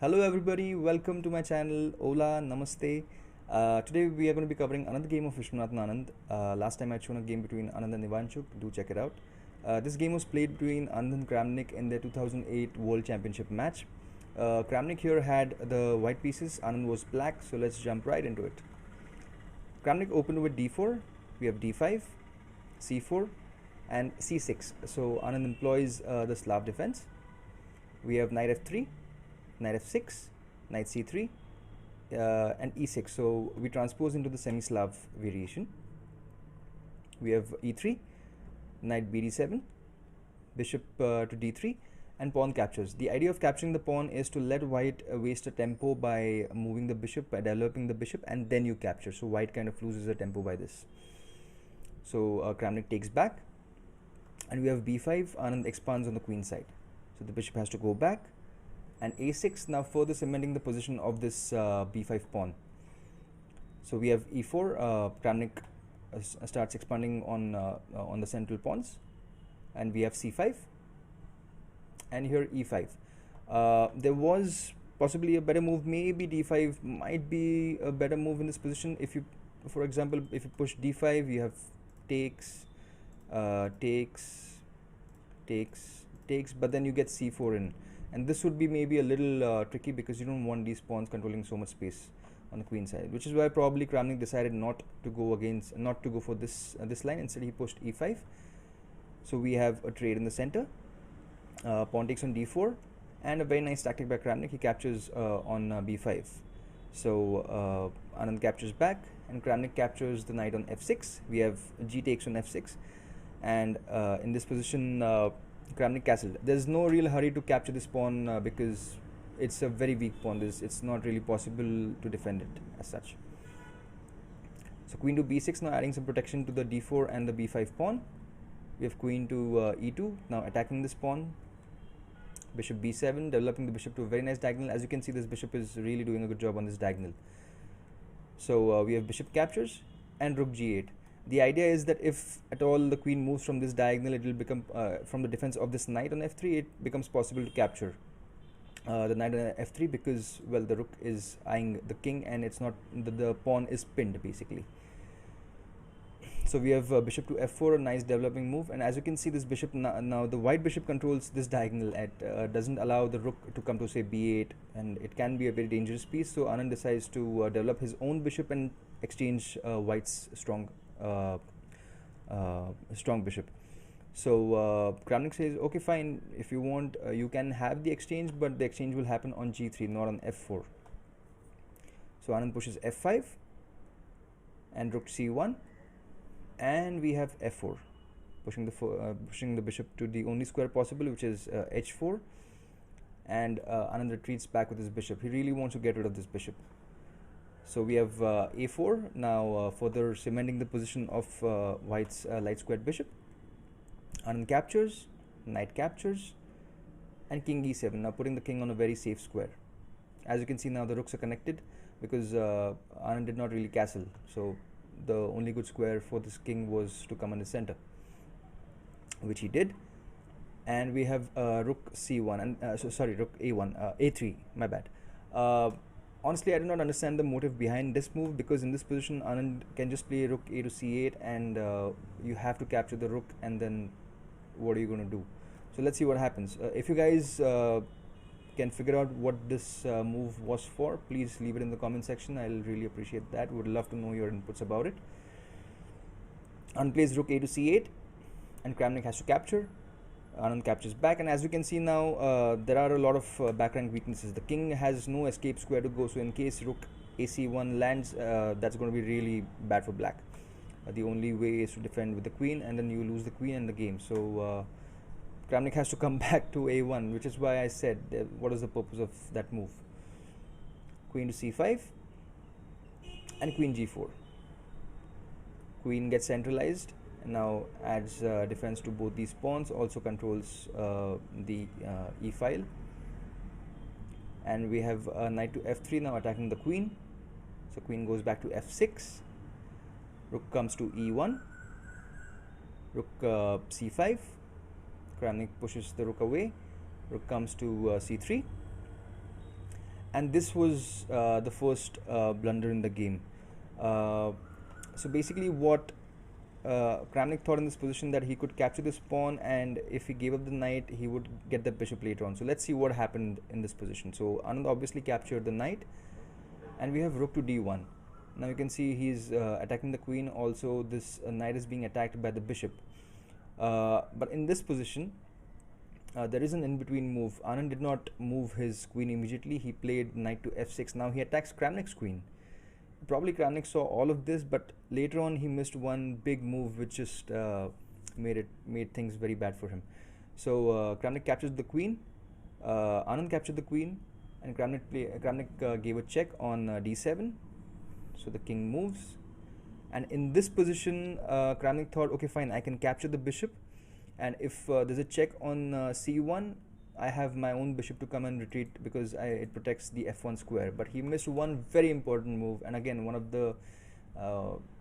Hello everybody, welcome to my channel. Hola, namaste. Today we are going to be covering another game of Vishwanathan Anand. Last time I'd shown a game between Anand and Ivanchuk. Do check it out. This game was played between Anand and Kramnik in their 2008 World Championship match. Kramnik here had the white pieces, Anand was black, so let's jump right into it. Kramnik opened with d4, we have d5, c4 and c6. So Anand employs the Slav defense. We have knight f3, knight f6, knight c3 and e6. So we transpose into the semi-Slav variation. We have e3, knight bd7, bishop to d3 and pawn captures. The idea of capturing the pawn is to let white waste a tempo by moving the bishop, by developing the bishop, and then you capture. So white kind of loses a tempo by this. So Kramnik takes back and we have b5. Anand expands on the queen side. So the bishop has to go back and a6, now further cementing the position of this b5 pawn. So we have e4, Kramnik starts expanding on the central pawns, and we have c5 and here e5. There was possibly a better move, maybe d5 might be a better move in this position. If you, for example, if you push d5, you have takes, takes, but then you get c4 in, and this would be maybe a little tricky because you don't want these pawns controlling so much space on the queen side, which is why probably Kramnik decided not to go for this line. Instead he pushed e5. So we have a trade in the center. Pawn takes on d4 and a very nice tactic by Kramnik. He captures on b5. So Anand captures back and Kramnik captures the knight on f6. We have g takes on f6, and in this position Kramnik castled. There's no real hurry to capture this pawn because it's a very weak pawn. It's not really possible to defend it as such. So queen to b6, now adding some protection to the d4 and the b5 pawn. We have queen to e2, now attacking this pawn. Bishop b7, developing the bishop to a very nice diagonal. As you can see, this bishop is really doing a good job on this diagonal. So we have bishop captures and rook g8. The idea is that if at all the queen moves from this diagonal, it will become from the defense of this knight on f3, it becomes possible to capture the knight on f3 because, well, the rook is eyeing the king and it's not, the pawn is pinned basically. So we have bishop to f4, a nice developing move, and as you can see, this bishop now the white bishop controls this diagonal at doesn't allow the rook to come to say b8, and it can be a very dangerous piece. So Anand decides to develop his own bishop and exchange white's strong bishop. So Kramnik says, okay, fine, if you want you can have the exchange, but the exchange will happen on g3, not on f4. So Anand pushes f5 and rook c1, and we have f4, pushing the bishop to the only square possible, which is h4, and Anand retreats back with his bishop. He really wants to get rid of this bishop. So we have a4, now further cementing the position of white's light squared bishop. Anand captures, knight captures, and king e7, now putting the king on a very safe square. As you can see, now the rooks are connected because Anand did not really castle, so the only good square for this king was to come in the center, which he did. And we have rook c1 and rook a1, a3, my bad. Honestly, I do not understand the motive behind this move, because in this position Anand can just play rook a to c8 and you have to capture the rook, and then what are you going to do? So let's see what happens. If you guys can figure out what this move was for, please leave it in the comment section. I'll really appreciate that. Would love to know your inputs about it. Anand plays rook a to c8 and Kramnik has to capture. Anand captures back, and as you can see now, there are a lot of back rank weaknesses. The king has no escape square to go, so in case rook ac1 lands, that's going to be really bad for black. The only way is to defend with the queen, and then you lose the queen and the game. So Kramnik has to come back to a1, which is why I said what is the purpose of that move. Queen to c5 and queen g4. Queen gets centralized and now adds defense to both these pawns, also controls the e file. And we have knight to f3, now attacking the queen. So queen goes back to f6, rook comes to e1, rook c5, Kramnik pushes the rook away, rook comes to c3, and this was the first blunder in the game. Uh, so basically, what Kramnik thought in this position, that he could capture this pawn, and if he gave up the knight, he would get the bishop later on. So let's see what happened in this position. So Anand obviously captured the knight, and we have rook to d1. Now you can see he's attacking the queen. Also, this knight is being attacked by the bishop. But in this position, there is an in-between move. Anand did not move his queen immediately. He played knight to f6. Now he attacks Kramnik's queen. Probably Kramnik saw all of this, but later on he missed one big move which just made things very bad for him. So Kramnik captures the queen. Anand captured the queen, and Kramnik gave a check on d7. So the king moves, and in this position, Kramnik thought, okay, fine, I can capture the bishop, and if there's a check on c1, I have my own bishop to come and retreat, because it protects the f1 square. But he missed one very important move, and again, one of the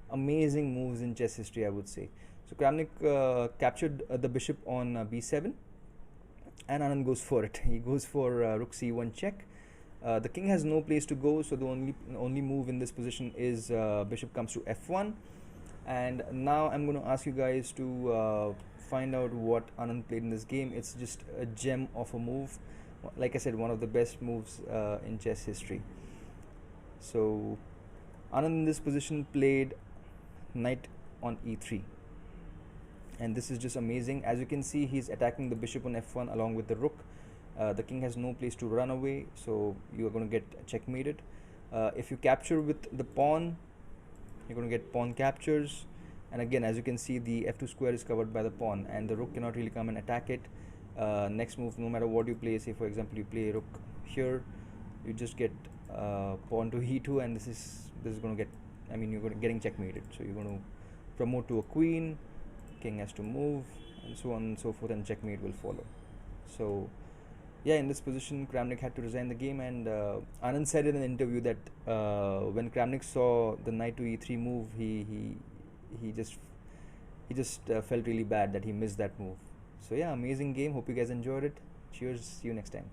amazing moves in chess history, I would say. So Kramnik captured the bishop on b7, and Anand goes for it. He goes for rook c1 check. The king has no place to go, so the only move in this position is bishop comes to f1. And now I'm going to ask you guys to find out what Anand played in this game. It's just a gem of a move. Like I said, one of the best moves in chess history. So Anand in this position played knight on e3, and this is just amazing. As you can see, he's attacking the bishop on f1 along with the rook. The king has no place to run away, so you are going to get checkmated. If you capture with the pawn, you're going to get pawn captures, and again, as you can see, the f2 square is covered by the pawn, and the rook cannot really come and attack it. Next move, no matter what you play, say for example you play rook here, you just get pawn to e2, and this is going to get, I mean, you're getting checkmated. So you're going to promote to a queen, king has to move, and so on and so forth, and checkmate will follow. So yeah, in this position, Kramnik had to resign the game, and Anand said in an interview that when Kramnik saw the knight to e3 move, he just felt really bad that he missed that move. So yeah, amazing game. Hope you guys enjoyed it. Cheers. See you next time.